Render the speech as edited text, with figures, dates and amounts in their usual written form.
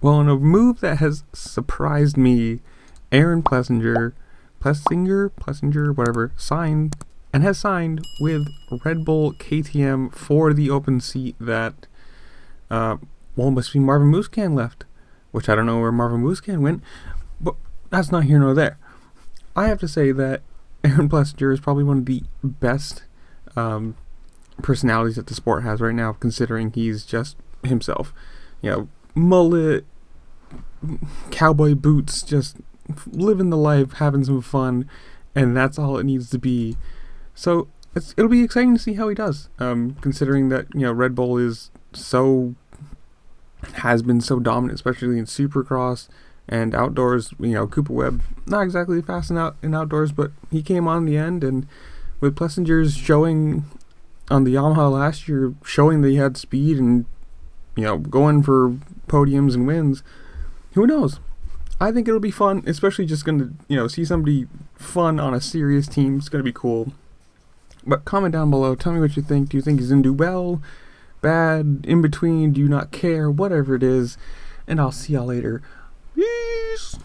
Well, in a move that has surprised me, Aaron Plessinger, whatever, has signed with Red Bull KTM for the open seat that, must be Marvin Musquin left, which I don't know where Marvin Musquin went, but that's not here nor there. I have to say that Aaron Plessinger is probably one of the best personalities that the sport has right now, considering he's just himself. Mullet, cowboy boots, just living the life, having some fun, and that's all it needs to be. So it'll be exciting to see how he does, considering that Red Bull has been so dominant, especially in Supercross and outdoors. Cooper Webb, not exactly fast in outdoors, but he came on in the end, and with Plessinger's showing on the Yamaha last year, showing that he had speed and going for podiums and wins, who knows? I think it'll be fun, especially just going to see somebody fun on a serious team. It's going to be cool. But comment down below, tell me what you think. Do you think he's going to do well, bad, in between, do you not care, whatever it is, and I'll see y'all later. Peace!